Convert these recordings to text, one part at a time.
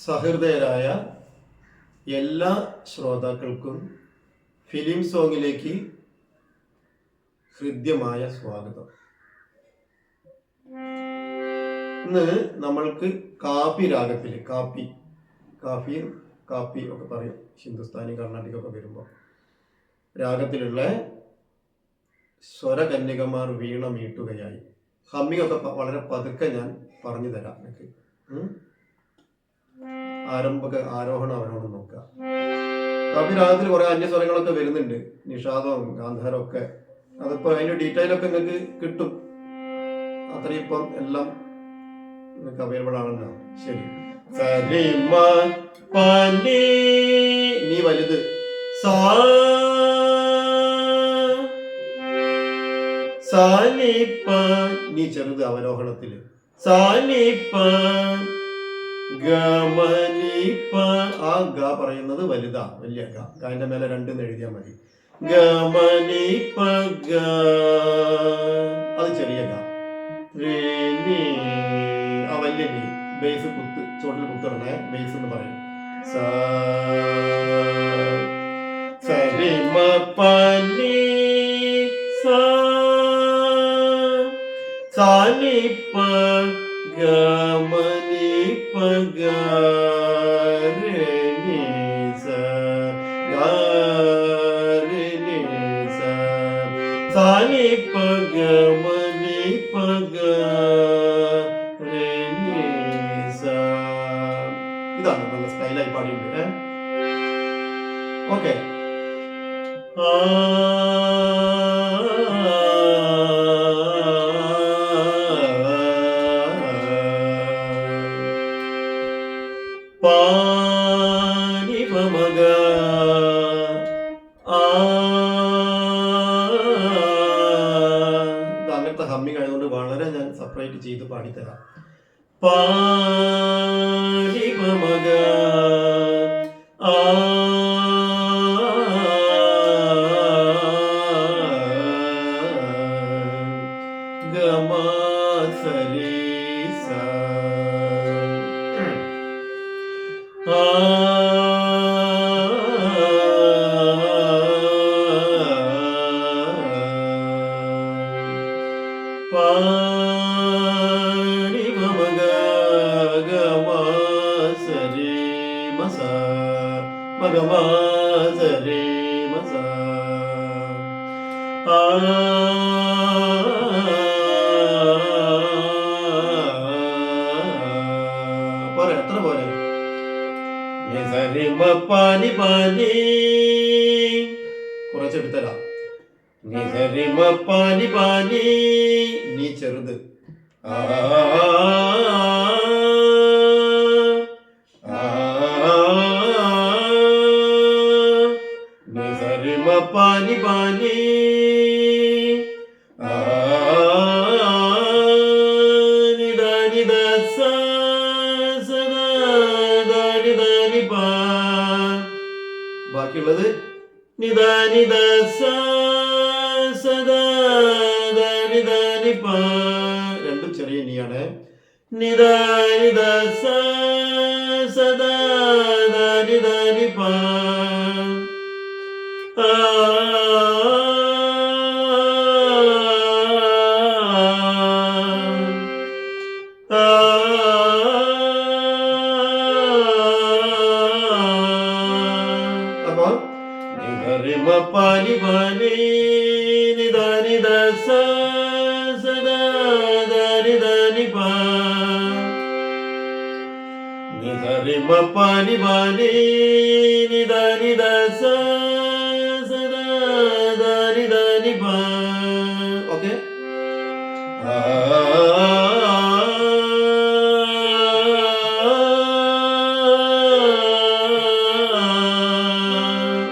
സഹൃദയരായ എല്ലാ ശ്രോതാക്കൾക്കും ഫിലിം സോങ്ങിലേക്ക് ഹൃദ്യമായ സ്വാഗതം. ഇന്ന് നമ്മൾക്ക് കാപ്പി രാഗത്തിൽ കാപ്പി ഒക്കെ പറയും, ഹിന്ദുസ്ഥാനി കർണാടക ഒക്കെ വരുമ്പോൾ രാഗത്തിലുള്ള സ്വരകന്യകമാർ വീണ മീട്ടുകയായി. ഹമ്മിങ് ഒക്കെ വളരെ പതുക്കെ ഞാൻ പറഞ്ഞു തരാം. എനിക്ക് ആരോഹണം അവരോട് നോക്കുക. കാപ്പി രാഗത്തിൽ കുറെ അന്യസ്വരങ്ങളൊക്കെ വരുന്നുണ്ട്, നിഷാദവും ഗാന്ധാരം ഒക്കെ. അതിപ്പോ അതിന്റെ ഡീറ്റെയിൽ ഒക്കെ നിങ്ങൾക്ക് കിട്ടും. അത്രയും ഇപ്പം എല്ലാം നിങ്ങൾക്ക് അവൈലബിൾ ആണല്ലോ. ശരി, നീ വലുത്, നീ ചെറുത്. അവരോഹണത്തില് ആ ഗ പറയുന്നത് വലുതാ, വലിയ ഗാന്റെ മേലെ രണ്ടെന്ന് എഴുതിയാൽ മതി. അത് ചെറിയ ഗ. ആ വലിയ നീ ബേസ് ചോട്ടിൽ കുത്തിടണേ, ബേസ് എന്ന് പറയും. ഇതാണ് നല്ല സ്റ്റൈലായി പാടിയിട്ടുണ്ട്. ഓക്കെ, അങ്ങനത്തെ ഹമ്മിങ് ആയതുകൊണ്ട് വളരെ ഞാൻ സെപ്പറേറ്റ് ചെയ്ത് പാടിത്തരാം. എത്ര പോലെ കുറച്ചെടുത്തരാ. നീ ചെറുത്, ബാക്കിയുള്ളത് രണ്ടും ചെറിയ നീയാണ്. ഓക്കെ,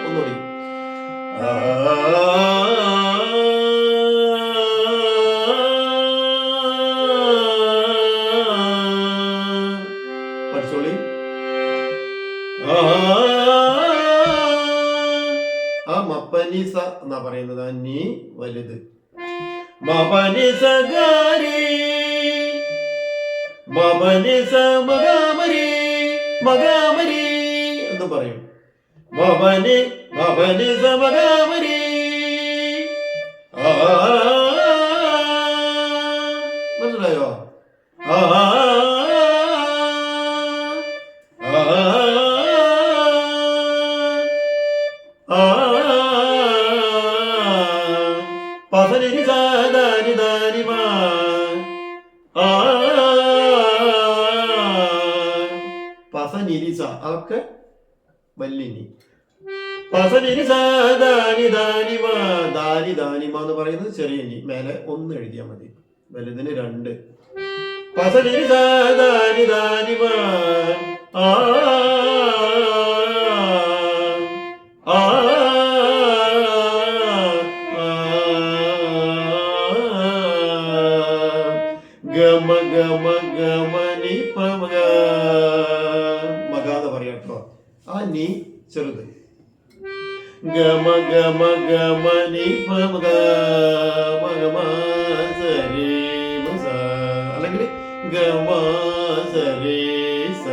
ഒന്നുകൂടി. പഠിച്ചോളി. ആ മപ്പനിസ എന്നാ പറയുന്നത്. നീ വലുത്, മപനിസ ഗാരി, മപനിസ മഗാമരി, മകാമരി എന്ന് പറയും. മപനി മപനി സമകാമരി. മനസ്സിലായോ? പസനി സാനി ദാനി മാ പസനിരിസ അതൊക്കെ വല്ലിനി. പസനിരിസ ദാനി ദാനിമ. ദാനി ദാനിമ എന്ന് പറയുന്നത് ചെറിയ ഇനി. മേലെ ഒന്ന് എഴുതിയാൽ മതി, വലുതിന് 2. പസനിരിസ ദാനി ദാനിമ. ആ ആ ഗമ ഗമ ഗമനി പമഗ. മഗാന്ന് പറയാം കേട്ടോ. ആ നീ ചെറുത്. ഗമ ഗമ ഗമനി പമഗ മഗമ സരി മസ. അല്ലെങ്കിൽ ഗമ സരി സ.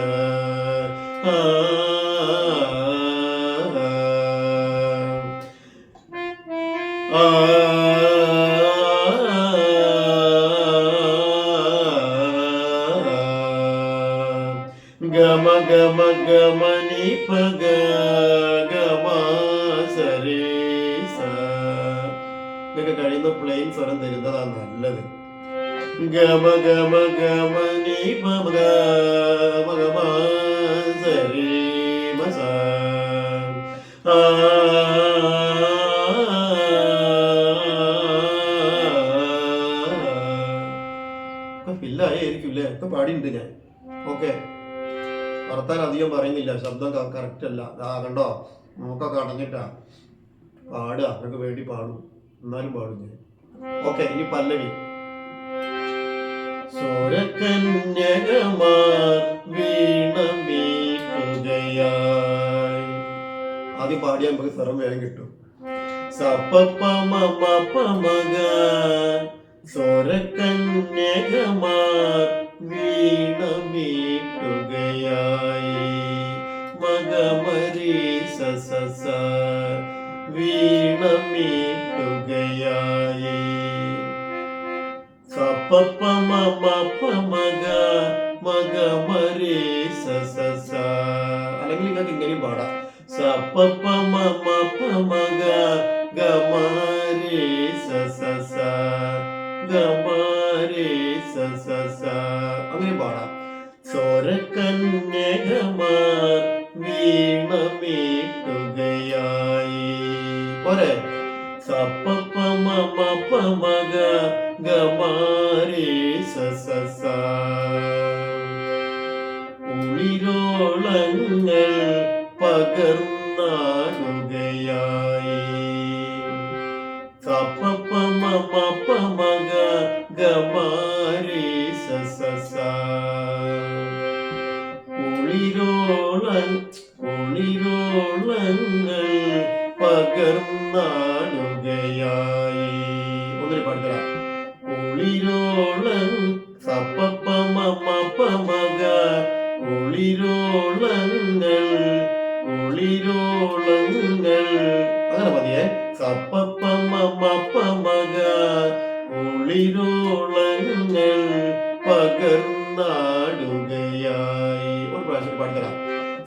ഗമ ഗമ ഗമനി പഗ ഗമ സരി സ. ഇതൊക്കെ കഴിയുന്ന പ്ലെയിൻ സ്വരം തരുന്നതാണ് നല്ലത്. ഗമ ഗമ ഗമനി പഗ മഗമ സരി മസ. ഫില്ലായിരിക്കില്ലേ? ഒക്കെ പാടിയുണ്ട് ഞാൻ. ഓക്കെ, വർത്താൻ അധികം പറയുന്നില്ല, ശബ്ദം കറക്റ്റ് അല്ല. കണ്ടോ, മൂക്കൊക്കെ അടഞ്ഞിട്ടാ പാടുക. എന്നൊക്കെ വേണ്ടി പാടും, എന്നാലും പാടും ഞാൻ. ഓക്കെ, ഇനി പല്ലവി. സ്വരകന്യകമാർ വീണമീട്ടുകയായി. ആദ്യം പാടിയാൽ നമുക്ക് സ്വരം വേഗം കിട്ടും. സപ്പമമപമഗ. സ്വരകന്യകമാർ വീണമീട്ടുകയായി. മഗമരി സസ വീണമീട്ടുകയായി. സപ്പമമപമഗ മഗമരി സസ. അല്ലെങ്കിൽ നിങ്ങൾക്ക് ഇങ്ങനെയും പാടാം. സപ്പമമപമഗ ഗമരി സസ ഗമരി സസ. അങ്ങനെ പാടാം. സ്വരകന്യകമാർ വീണമീട്ടുകയായി. പോരെ? സപ്പമമപമഗ ഗമരി സസ. ഉളിരോളങ്ങൾ പകർന്നാടുകയായി. സപ്പമമപമഗ ഗമരി സസ. ഉളിരോളങ്ങൾ പകർന്നാടുകയായി. ഒന്നിന് പാടുതരാം. ഉളിരോളങ്ങൾ സപ്പമമപമഗ ഉളിരോളങ്ങൾ അങ്ങനെ മതിയേ. സപ്പമമപമഗ ഉളിരോളങ്ങൾ പകർന്നാടുകയായി. ഒരു പ്രാവശ്യം പാടിത്തരാം.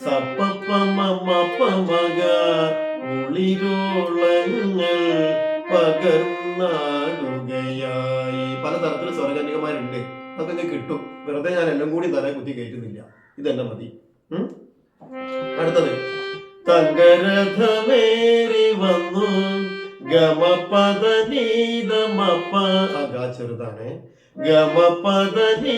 സപ്പമമപമഗ ഉളിരോളങ്ങൾ പകർന്നാടുകയായി. പലതരത്തിൽ സ്വരകന്യകമാരുണ്ട്, അതൊക്കെ കിട്ടും. വെറുതെ ഞാൻ എല്ലാം കൂടി തല കുത്തി കയറ്റുന്നില്ല, ഇതെന്നെ മതി. അടുത്തത് തങ്കരഥമേറി വന്നു ഗമപദനീതമപ. ചെറുതാണ്. ഗമപദനീതമപ.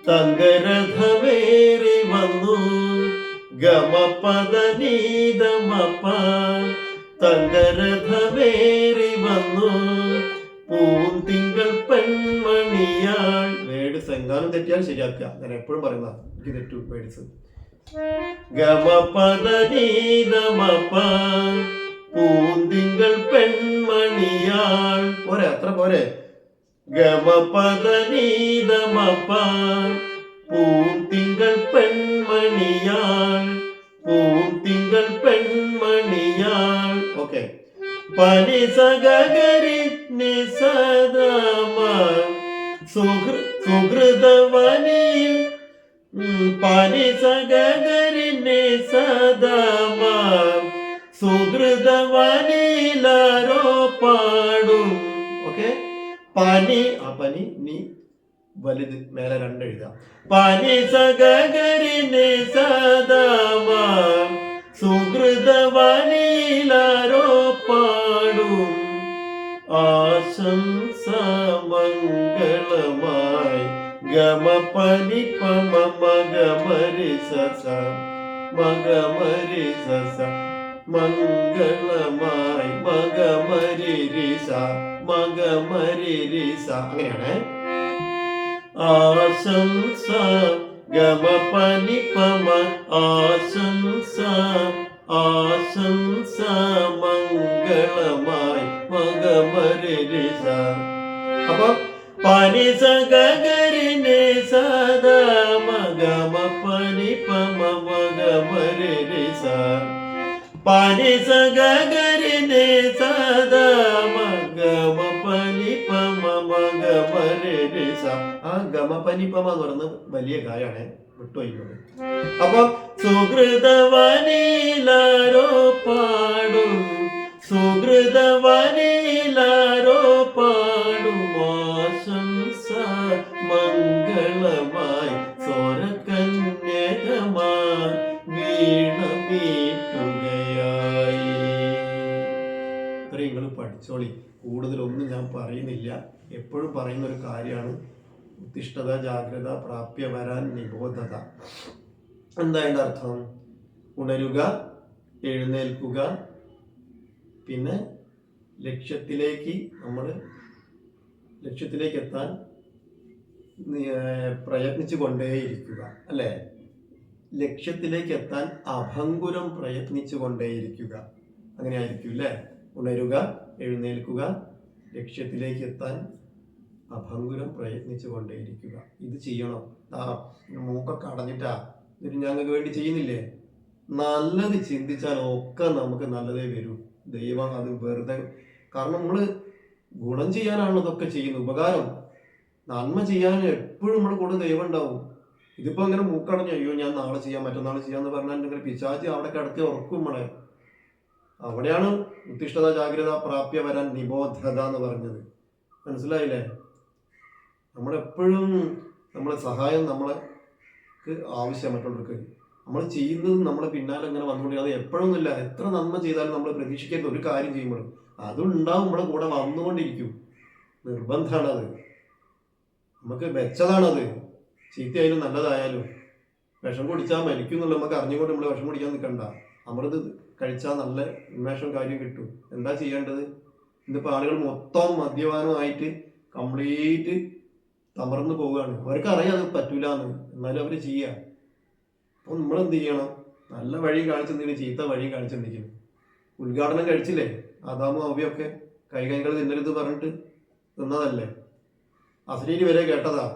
തങ്കരഥമേറി വന്നു ഗമപദനീതമപ. തങ്കരഥമേറി വന്നു പൂന്തിങ്കൾ പെൺമണിയാൾ. വേർഡ്സ് എങ്ങാനും തെറ്റിയാൽ ശരിയാക്കുക. ഞാൻ എപ്പോഴും പറയുന്ന എനിക്ക് തെറ്റു വേർഡ്സ്. ഗമപദനീതമപ പൂന്തിങ്കൾ പെൺമണിയാൾ. പോരെ? അത്ര പോരെ? ഗമപദനീതമപ പൂന്തിങ്കൾ പെൺമണിയാൾ പൂത്തിങ്കൾ പെൺമണിയാൾ. ഓക്കെ. പനി സഗരി നിസദമ സുഹൃതവനിൽ പനി സഗരി നിസദമ സുഹൃതവനിലാരോ പാടും. ഓക്കെ. പനി ആ പനി നീ വലുത് മേലെ 2 എഴുതാം. പനി സഗരി നിസദമ സുഹൃതവനിലാരോ പാടും ആശംസ മംഗളമായി ഗമപനി പമ മഗമരി സസ മഗമരി സസ മംഗളമായി മഗമരി റിസ മഗമരി റിസ. അങ്ങനെയാണ്. ആശംസ ഗമപനി പമ ആശംസ ആശംസ മംഗളമായി മഗമരി റിസ. അപ്പൊ പനി സഗരി നിസദ മഗമ പനി പമ മഗമരി റിസ പനി സഗരി നിസദ മഗമ പനി പമ മഗമരി റിസ. ആ ഗമ പനി പമ എന്ന് പറയുന്നത് വലിയ ഗായാണ്, വിട്ടുപോയിട്ടുണ്ട്. അപ്പൊ സുഹൃതവനിലാരോ പാടും സുഹൃതവനിലാരോ പാടും ആശംസ മംഗളമായി സ്വരകന്യകമായി വീണ മീട്ടുകയായി. ഇത്രയും നിങ്ങൾ പഠിച്ചോളി. കൂടുതലൊന്നും ഞാൻ പറയുന്നില്ല. എപ്പോഴും പറയുന്ന ഒരു കാര്യമാണ് ഉത്തിഷ്ഠത, ജാഗ്രത, പ്രാപ്യ വരാൻ, നിബോധത. എന്താ അതിൻ്റെ അർത്ഥം? ഉണരുക, എഴുന്നേൽക്കുക, പിന്നെ ലക്ഷ്യത്തിലേക്ക് എത്താൻ പ്രയത്നിച്ചു കൊണ്ടേയിരിക്കുക, അല്ലേ? ലക്ഷ്യത്തിലേക്ക് എത്താൻ അഭംഗുരം പ്രയത്നിച്ചു കൊണ്ടേയിരിക്കുക. അങ്ങനെ ആയിരിക്കും അല്ലേ? ഉണരുക, എഴുന്നേൽക്കുക, ലക്ഷ്യത്തിലേക്ക് എത്താൻ അഭംഗുരം പ്രയത്നിച്ചു കൊണ്ടേയിരിക്കുക. ഇത് ചെയ്യണം. മൂക്കൊക്കെ അടഞ്ഞിട്ടാ ഇത് ഞങ്ങൾക്ക് വേണ്ടി ചെയ്യുന്നില്ലേ? നല്ലത് ചിന്തിച്ചാൽ ഒക്കെ നമുക്ക് നല്ലതേ വരൂ. ദൈവം അത് വെറുതെ, കാരണം നമ്മൾ ഗുണം ചെയ്യാനാണ് ഇതൊക്കെ ചെയ്യുന്നത്, ഉപകാരം നന്മ ചെയ്യാൻ എപ്പോഴും നമ്മുടെ കൂടെ ദൈവം ഉണ്ടാവും. ഇതിപ്പോ അങ്ങനെ മൂക്കടഞ്ഞു അയ്യോ ഞാൻ നാളെ ചെയ്യാം മറ്റന്നാൾ ചെയ്യാന്ന് പറഞ്ഞാൽ പിശാചി അവിടെ കിടത്തി ഉറക്കും നമ്മളെ. അവിടെയാണ് ഉത്തിഷ്ഠത, ജാഗ്രത, പ്രാപ്യ വരാൻ, നിബോധത എന്ന് പറഞ്ഞത്. മനസ്സിലായില്ലേ? നമ്മളെപ്പോഴും നമ്മളെ സഹായം നമ്മൾക്ക് ആവശ്യം മറ്റുള്ളവർക്ക്. നമ്മൾ ചെയ്യുന്നത് നമ്മളെ പിന്നാലെ ഇങ്ങനെ വന്നുകൊണ്ടിരിക്കുക. അത് എപ്പോഴൊന്നുമില്ല. എത്ര നന്മ ചെയ്താലും നമ്മൾ പ്രതീക്ഷിക്കരുത്. ഒരു കാര്യം ചെയ്യുമ്പോഴും അതുണ്ടാവും, നമ്മുടെ കൂടെ വന്നുകൊണ്ടിരിക്കും. നിർബന്ധമാണത്, നമുക്ക് വെച്ചതാണത്. ചീത്തയായാലും നല്ലതായാലും. വിഷം കുടിച്ചാൽ മരിക്കും എന്നുള്ള നമുക്ക് അറിഞ്ഞുകൊണ്ട് നമ്മൾ വിഷം കുടിക്കാൻ നിൽക്കണ്ട. അമൃത് കഴിച്ചാൽ നല്ല ഉന്മേഷം കാര്യം കിട്ടും. എന്താ ചെയ്യേണ്ടത്? ഇന്നിപ്പോൾ ആളുകൾ മൊത്തം മദ്യപാനമായിട്ട് കംപ്ലീറ്റ് തമർന്നു പോവുകയാണ്. അവർക്ക് അറിയാം അത് പറ്റൂല എന്ന്, എന്നാലും അവർ ചെയ്യുക. അപ്പോൾ നമ്മളെന്ത് ചെയ്യണം? നല്ല വഴി കാണിച്ചെന്തെങ്കിലും ചീത്ത വഴി കാണിച്ചെന്തെങ്കിലും. ഉദ്ഘാടനം കഴിച്ചില്ലേ ആദാമും ഹവ്വയൊക്കെ? കൈകൾ തിന്നരുത് പറഞ്ഞിട്ട് തിന്നതല്ലേ? അശ്ലീലി വരെ കേട്ടതാ.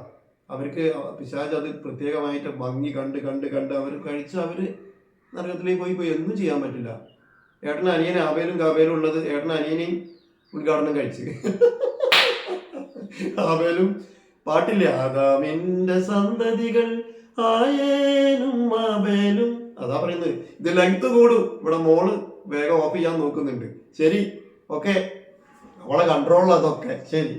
അവർക്ക് പിശാച് അത് പ്രത്യേകമായിട്ട് ഭംഗി കണ്ട് അവർ കഴിച്ച് അവർ നരകത്തിലേക്ക് പോയി ഒന്നും ചെയ്യാൻ പറ്റില്ല. ഏട്ടന് അനിയന് ആബേലും കാബേലും ഉള്ളത്, ഏട്ടന് അനിയനെയും ഉദ്ഘാടനം കഴിച്ച്. ആബേലും പാട്ടില്ലേ, ആദാമിന്റെ സന്തതികൾ ആയേനും ആബേലും. അതാ പറയുന്നത്. ഇത് ലെങ്ത് കൂടും. ഇവിടെ മോള് വേഗം ഓഫ് ചെയ്യാൻ നോക്കുന്നുണ്ട്. ശരി, ഓക്കെ, അവളെ കൺട്രോളിൽ അതൊക്കെ. ശരി.